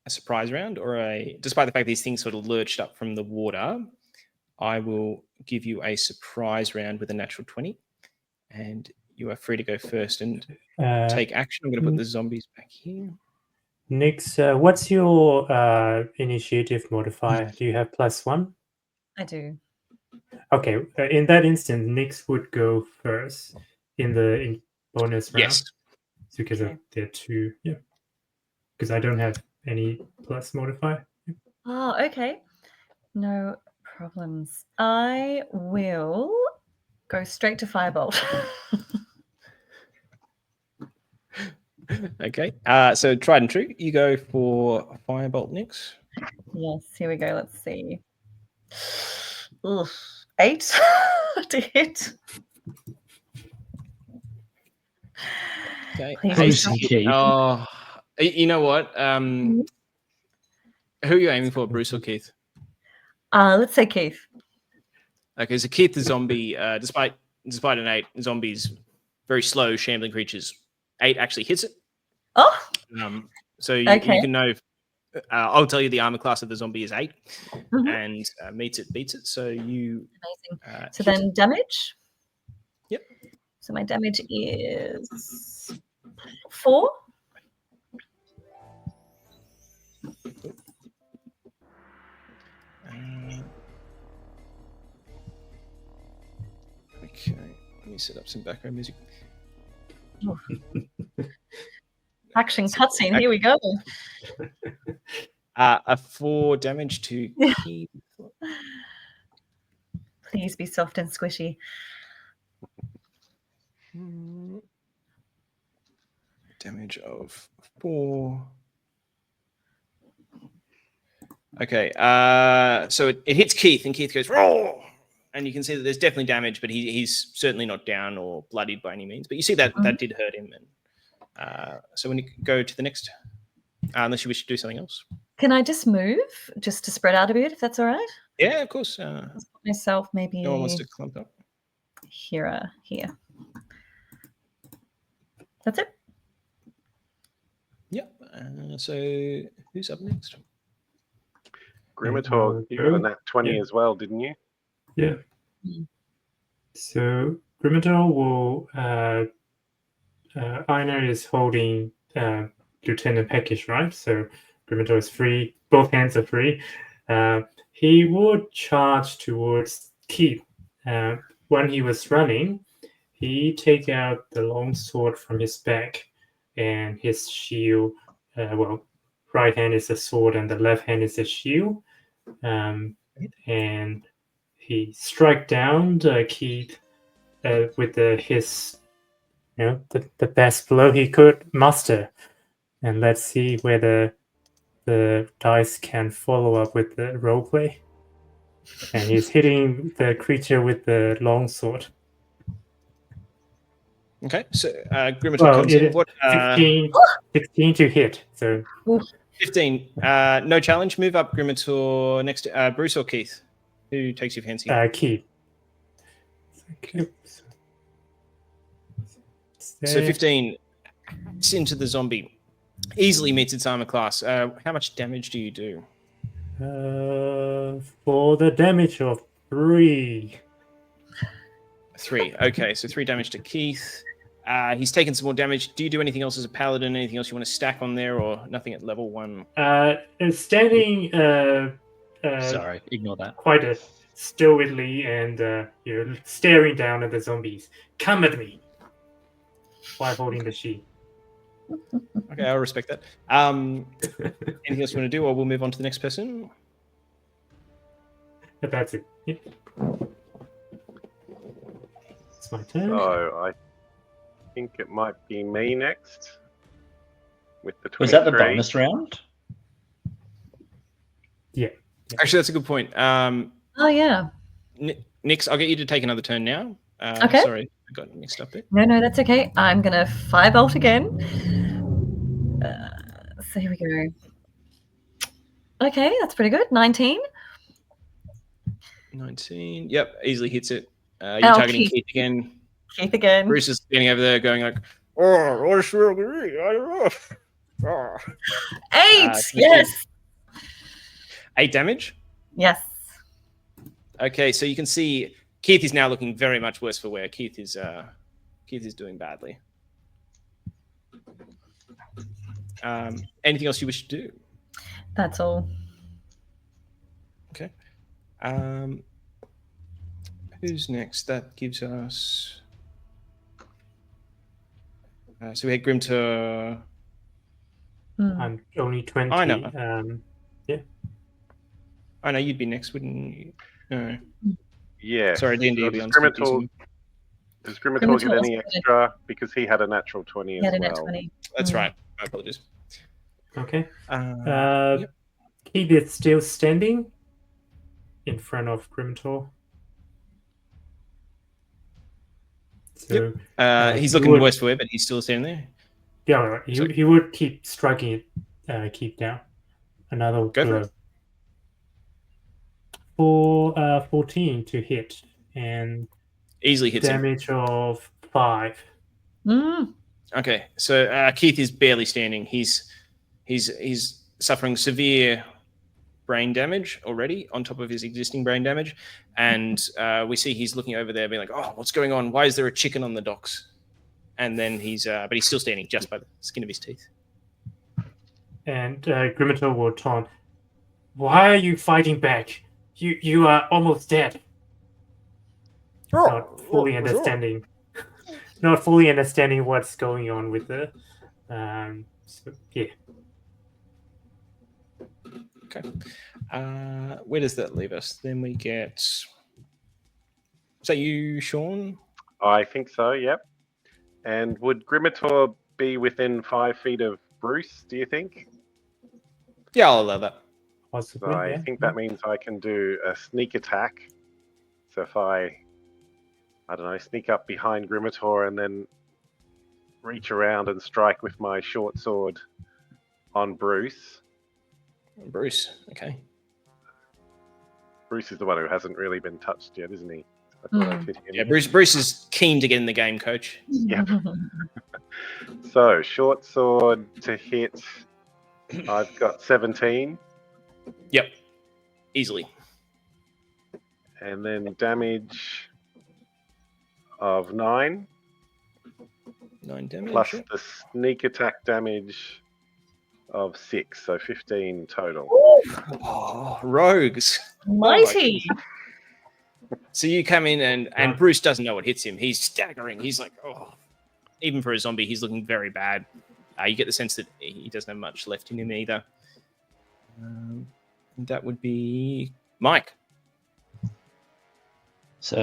surprise round, despite the fact these things sort of lurched up from the water, I will give you a surprise round with a natural 20, and you are free to go first and take action. I'm going to put the zombies back here. Nix, what's your initiative modifier? Do you have +1? I do. Okay, in that instance, Nix would go first in the bonus round. Yes. Because of the two, yeah. Because I don't have any plus modifier. Oh, okay. No problems. I will go straight to Firebolt. Okay. So tried and true. You go for Firebolt, Nix. Yes, here we go. Let's see. Oof. 8 to hit. Okay. Please Hey, be Bruce and something. Keith. Oh, you know what? Who are you aiming for, Bruce or Keith? Let's say Keith. Okay, so Keith the zombie, despite an 8, zombies, very slow, shambling creatures. 8 actually hits it. Oh, So you okay. can know. I'll tell you the armor class of the zombie is 8, Mhm. and beats it. So you. Amazing. So hit then it. damage. Yep. So my damage is 4. Okay, let me set up some background music. Action cutscene. Here we go. A 4 damage to Keith. Please be soft and squishy. Damage of 4. Okay, so it hits Keith, and Keith goes, "Roar!" And you can see that there's definitely damage, but he's certainly not down or bloodied by any means. But you see that that did hurt him. And so when you go to the next, unless you wish to do something else. Can I just move just to spread out a bit, if that's all right? Yeah, of course. Let's put myself maybe No one wants to clump up. here. That's it. Yep. So who's up next? Grimator, you got a nat 20 as well, didn't you? Yeah. So Grimator will. Einar is holding Lieutenant Peckish, right? So Grimator is free. Both hands are free. He would charge towards Keith. When he was running, he take out the long sword from his back and his shield. Right hand is a sword and the left hand is a shield. And he strike down Keith with his, the best blow he could muster. And let's see whether the dice can follow up with the roleplay. And he's hitting the creature with the long sword. Okay, so Grimator comes in. What? 16 to hit. So 15. No challenge. Move up, Grimator. Next, Bruce or Keith? Who takes your fancy? Keith. Okay. So 15 hits into the zombie. Easily meets its armor class. How much damage do you do? For the damage of 3. 3. Okay, so 3 damage to Keith. He's taken some more damage. Do you do anything else as a paladin? Anything else you want to stack on there, or nothing at level 1? Standing. Sorry, ignore that. Quite stoically and staring down at the zombies. Come at me. while holding the sheet. Okay, I'll respect that. Anything else you want to do, or we'll move on to the next person? But that's it. Yep. It's my turn. So I think it might be me next with the 23. Was that the bonus round? Yeah. Actually, that's a good point. Oh yeah. Nix, I'll get you to take another turn now. Okay. Sorry, I got mixed up there. No, that's okay. I'm gonna 5-bolt again. So here we go. Okay, that's pretty good. 19. 19. Yep, easily hits it. You're Oh, targeting Keith. Keith again. Keith again. Bruce is standing over there going like, oh, what is wrong with me? I don't know. Oh. 8. Yes. 8 damage. Yes. Okay, so you can see Keith is now looking very much worse for wear. Keith is doing badly. Anything else you wish to do? That's all. Okay. Who's next? That gives us. So we had Grimator. I'm only 20. I know. I know you'd be next, wouldn't you? No. Yeah. Sorry, D&D. Does Grimator get any extra? Because he had a natural 20 as well. That's right. My apologies. Okay. Yep. Keith is still standing in front of Grimator. So he's looking worse for wear, but he's still standing there. yeah, he would keep striking it, keep down. Another Go for blow. For 14 to hit and Easily hits him. damage of 5. Okay, so Keith is barely standing. He's suffering severe brain damage already on top of his existing brain damage, and we see he's looking over there, being like, "Oh, what's going on? Why is there a chicken on the docks?" And then but he's still standing just by the skin of his teeth. And Grimator will taunt. Why are you fighting back? You are almost dead. Not fully understanding. Not fully understanding what's going on with the. So, yeah. Okay. Where does that leave us? Then we get. Is that you, Sean? I think so, yep. And would Grimator be within 5 feet of Bruce, do you think? Yeah, I'll allow that. Possibly, So I yeah. think that means I can do a sneak attack. So if I don't know, sneak up behind Grimator and then reach around and strike with my short sword on Bruce. Bruce, okay. Bruce is the one who hasn't really been touched yet, isn't he? I thought I'd hit him. Yeah, Bruce is keen to get in the game, Coach. Yep. So short sword to hit. I've got 17. Yep, easily. And then damage of 9. 9 damage. Plus yeah. the sneak attack damage of 6, so 15 total. Oh, rogues. Mighty. So you come in and Bruce doesn't know what hits him. He's staggering. He's like, oh. Even for a zombie, he's looking very bad. You get the sense that he doesn't have much left in him either. That would be Mike. So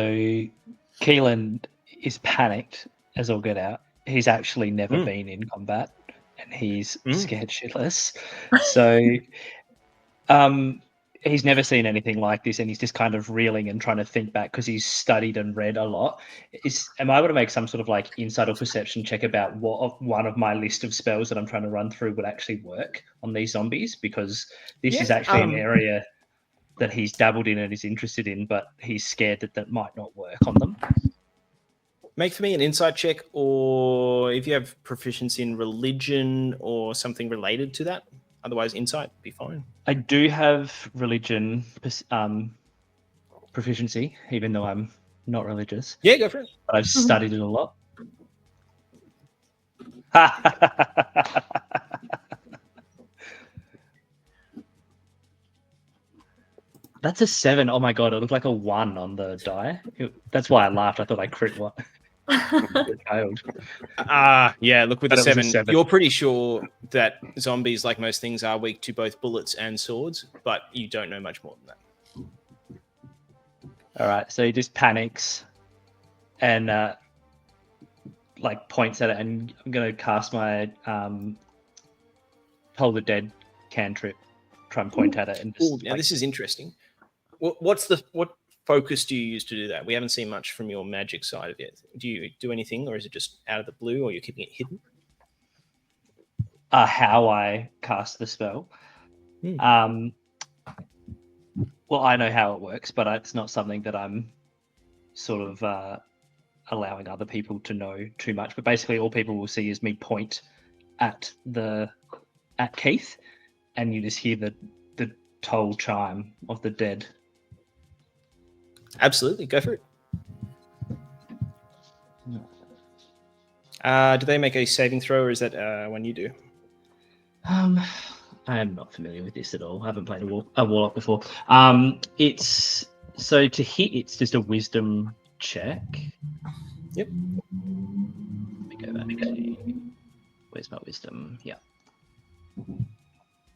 Keelan is panicked as all get out. He's actually never been in combat, and he's scared shitless. So he's never seen anything like this, and he's just kind of reeling and trying to think back because he's studied and read a lot. Am I able to make some sort of like insight or perception check about what one of my list of spells that I'm trying to run through would actually work on these zombies? Because this is actually an area that he's dabbled in and is interested in, but he's scared that might not work on them. Make for me an insight check, or if you have proficiency in religion or something related to that. Otherwise, insight would be fine. I do have religion proficiency, even though I'm not religious. Yeah, go for it. But I've studied it a lot. That's a 7. Oh my god, it looked like a 1 on the die. That's why I laughed. I thought I crit one. Failed. Yeah, look, with But a it was a 7, 7. you're pretty sure that zombies, like most things, are weak to both bullets and swords, but you don't know much more than that. All right, so he just panics and like points at it, and I'm gonna cast my Toll the Dead cantrip, try and point at it, and Ooh, just now like, this is interesting. What focus do you use to do that? We haven't seen much from your magic side of it. Do you do anything, or is it just out of the blue, or you're keeping it hidden? how I cast the spell. Well, I know how it works, but it's not something that I'm sort of allowing other people to know too much. But basically, all people will see is me point at Keith, and you just hear the toll chime of the dead. Absolutely, go for it. Do they make a saving throw, or is that when you do? I am not familiar with this at all. I haven't played a warlock before. It's so to hit. It's just a wisdom check. Yep. Let me go back to where's my wisdom? Yeah.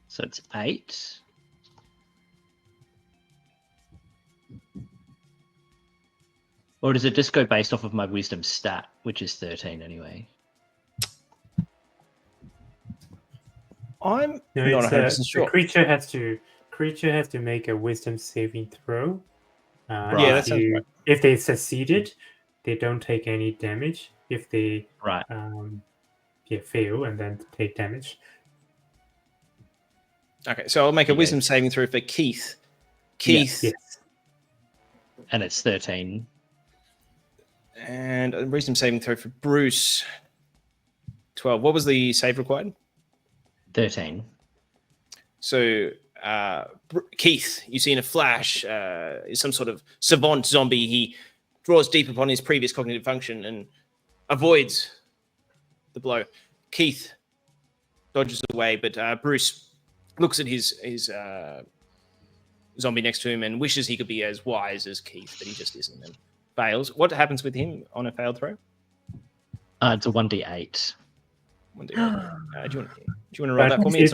So it's 8. Or does it just go based off of my wisdom stat, which is 13 anyway? I'm No, not it's 100% sure. the creature has to make a wisdom saving throw. Right. Yeah, that sounds right. If they succeeded, they don't take any damage. If they Right. fail and then take damage. Okay, so I'll make a Yeah. wisdom saving throw for Keith. Yes. Yes. And it's 13. And a wisdom saving throw for Bruce. 12. What was the save required? 13. So, Keith, you see in a flash, is some sort of savant zombie. He draws deep upon his previous cognitive function and avoids the blow. Keith dodges away, but Bruce looks at his zombie next to him and wishes he could be as wise as Keith, but he just isn't, and fails. What happens with him on a failed throw? It's a 1d8. Do you want to roll that for me?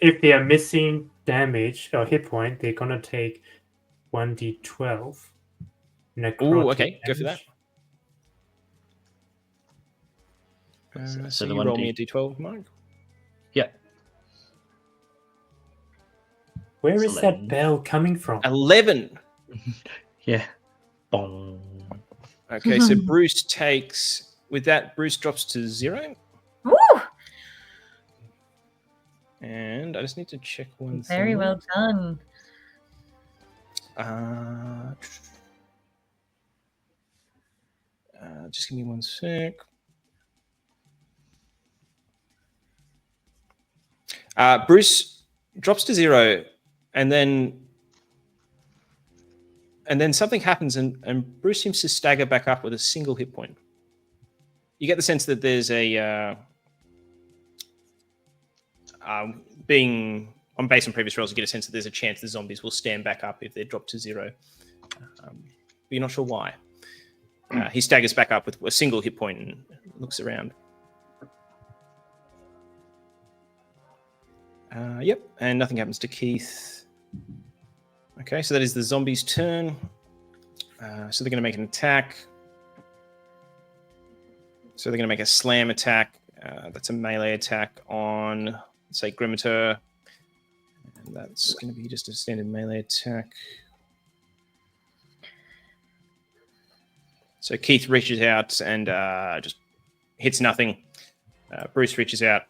If they are missing damage or hit point, they're gonna take 1d12. Oh, okay, go for that. So the you roll 1d me a d12, Mark. Yep. Where It's is 11. that bell coming from? 11. Yeah. Bong. Okay, so Bruce takes with that. Bruce drops to 0. Woo! And I just need to check one thing. Very well done. Just give me one sec. Bruce drops to 0, and then something happens, and Bruce seems to stagger back up with a single hit point. You get the sense that there's a being on based on previous rolls, you get a sense that there's a chance the zombies will stand back up if they're dropped to 0. But you're not sure why. He staggers back up with a single hit point and looks around. Yep, and nothing happens to Keith. Okay, so that is the zombies' turn. So they're going to make an attack. So they're going to make a slam attack. That's a melee attack on, let's say, Grimator. And that's going to be just a standard melee attack. So Keith reaches out and just hits nothing. Bruce reaches out.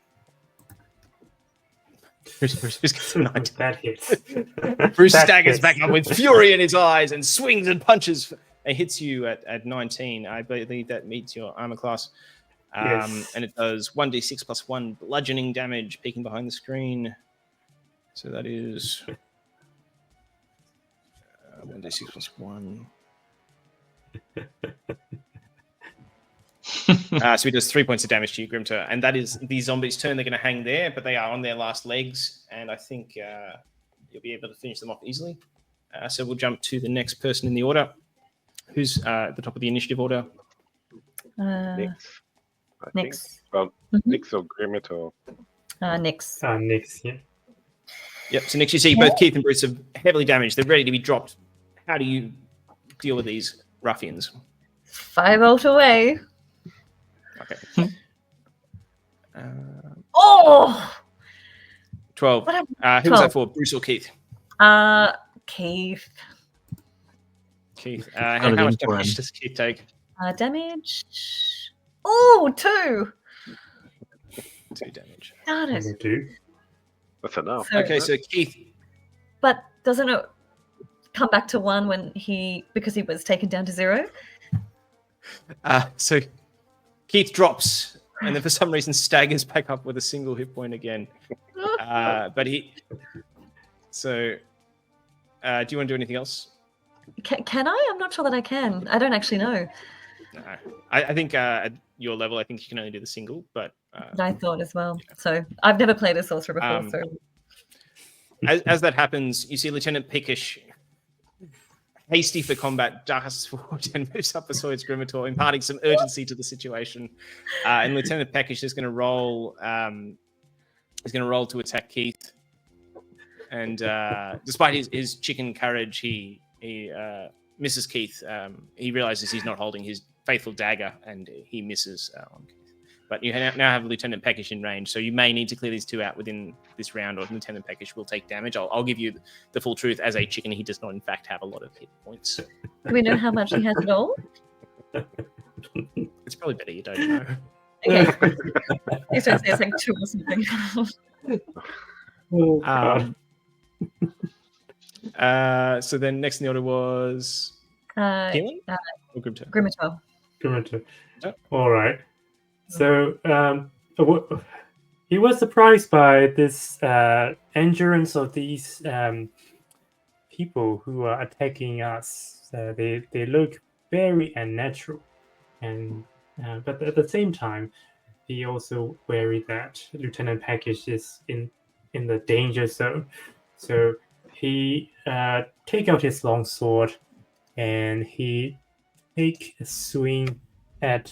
Bruce gets a 19. That hits. Bruce That staggers hits. back up with fury in his eyes and swings and punches. It hits you at 19. I believe that meets your armor class. Yes. And it does 1d6 plus 1 bludgeoning damage, peeking behind the screen. So that is 1d6 plus 1. So he does 3 points of damage to you, Grimator, and that is the zombies' turn. They're going to hang there, but they are on their last legs, and I think you'll be able to finish them off easily. So we'll jump to the next person in the order, who's at the top of the initiative order. Nix. I think. Nix. Well, Mhm. Nix or Grimator. Nix. Nix, yeah. Yep. So next, you see both Keith and Bruce are heavily damaged. They're ready to be dropped. How do you deal with these ruffians? 5 ult away. Okay. Oh! 12. What Who was that for? Bruce or Keith? Keith. Keith. Got How it in much for damage him. does Keith take? Damage. Oh, 2. 2 damage. Got it. Number 2. That's enough. So- Okay, so Keith. But doesn't it come back to 1 because he was taken down to 0? So Keith drops, and then for some reason staggers back up with a single hit point again. But he. So, do you want to do anything else? Can I? I'm not sure that I can. I don't actually know. No. I think at your level, I think you can only do the single, but I thought as well. So I've never played a sorcerer before. So as that happens, you see Lieutenant Pickish, hasty for combat, darts forward and moves up beside Grimator, imparting some urgency to the situation. And Lieutenant Peckish is going to roll. Is going to roll to attack Keith. And despite his chicken courage, he misses Keith. He realizes he's not holding his faithful dagger, and he misses on Keith. But you now have Lieutenant Peckish in range, so you may need to clear these two out within this round, or Lieutenant Peckish will take damage. I'll give you the full truth. As a chicken, he does not, in fact, have a lot of hit points. do we know how much he has at all? It's probably better you don't know. Okay. It's like 2 or something. Oh, God. So then next in the order was Keelan? Or Grimator? Grimator. Grimator. Oh. All right. So he was surprised by this endurance of these people who are attacking us. They look very unnatural, and but at the same time, he also worried that Lieutenant Peckish is in the danger zone. So he take out his long sword, and he take a swing at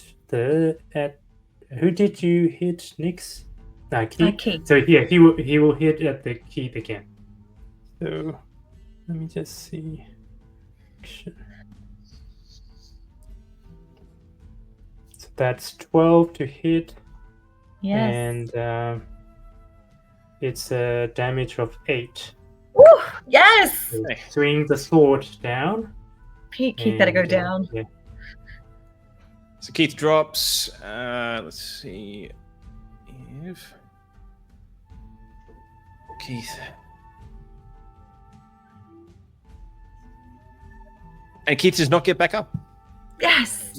who did you hit, Nix? Keith. Keith. So yeah, he will hit at the Keith again. So let me just see. So that's 12 to hit, Yes. and it's a damage of 8. Woo! Yes. So swing the sword down. Keith better go and, down. Yeah. So Keith drops. Let's see if Keith. And Keith does not get back up. Yes.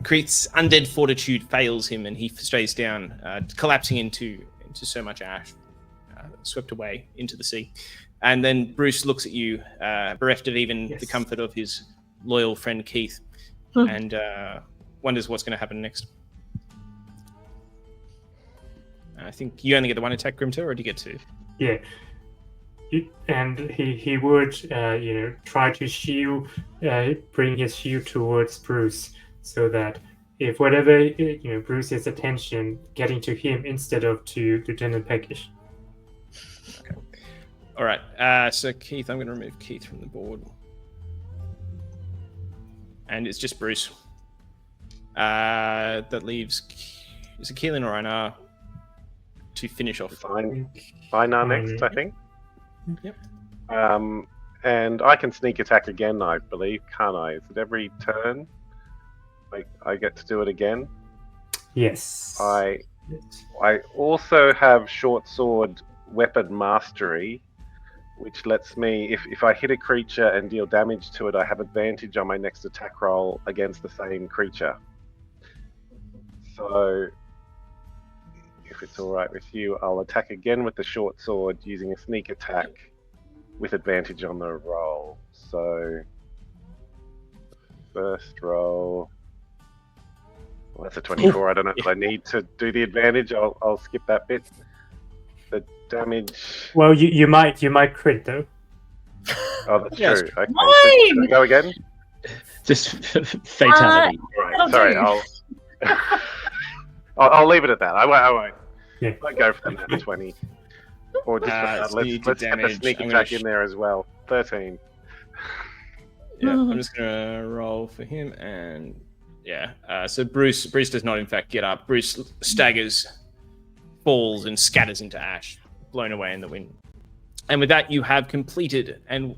Keith's undead fortitude fails him, and he stays down, collapsing into so much ash, swept away into the sea. And then Bruce looks at you, bereft of even the comfort of his loyal friend Keith, and wonders what's going to happen next. I think you only get the one attack, Grimator, or do you get 2? Yeah. And he would try to shield, bring his shield towards Bruce, so that if whatever Bruce's attention getting to him instead of to Lieutenant Peckish. Okay. All right. So Keith, I'm going to remove Keith from the board, and it's just Bruce. That leaves is it Keelan or Einar to finish off? Einar next, I think. Yep. And I can sneak attack again, I believe, can't I? Is it every turn? I get to do it again. Yes. I also have short sword weapon mastery, which lets me, if I hit a creature and deal damage to it, I have advantage on my next attack roll against the same creature. So, if it's all right with you, I'll attack again with the short sword using a sneak attack with advantage on the roll. So, first roll. Well, that's a 24. I don't know if I need to do the advantage. I'll skip that bit. The damage. Well, you might crit though. Oh, that's Yes. true. Okay. Mine! Should I go again? Just fatality. Right. Sorry. I'll leave it at that. I won't. Yeah. I won't go for the 20. Or just So you did let's get the damage. sneak I'm gonna attack in there as well. 13. Yeah, I'm just gonna roll for him, and so Bruce does not in fact get up. Bruce staggers, falls, and scatters into ash, blown away in the wind. And with that, you have completed and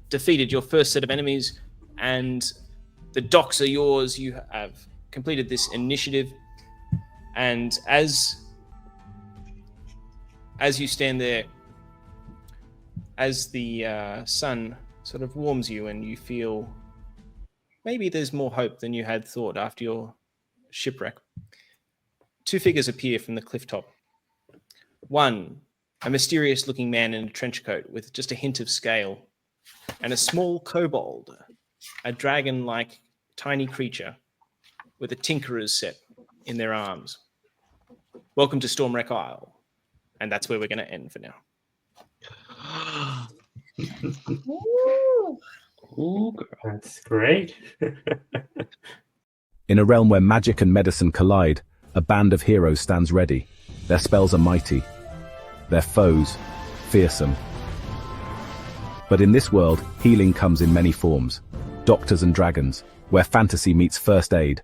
defeated your first set of enemies, and the docks are yours. You have completed this initiative, and as you stand there, as the sun sort of warms you and you feel maybe there's more hope than you had thought after your shipwreck, two figures appear from the cliff top. One, a mysterious looking man in a trench coat with just a hint of scale, and a small kobold, a dragon-like tiny creature with a tinkerer's set in their arms. Welcome to Stormwreck Isle. And that's where we're going to end for now. Ooh, girl. That's great. In a realm where magic and medicine collide, a band of heroes stands ready. Their spells are mighty, their foes fearsome. But in this world, healing comes in many forms. Doctors and dragons, where fantasy meets first aid,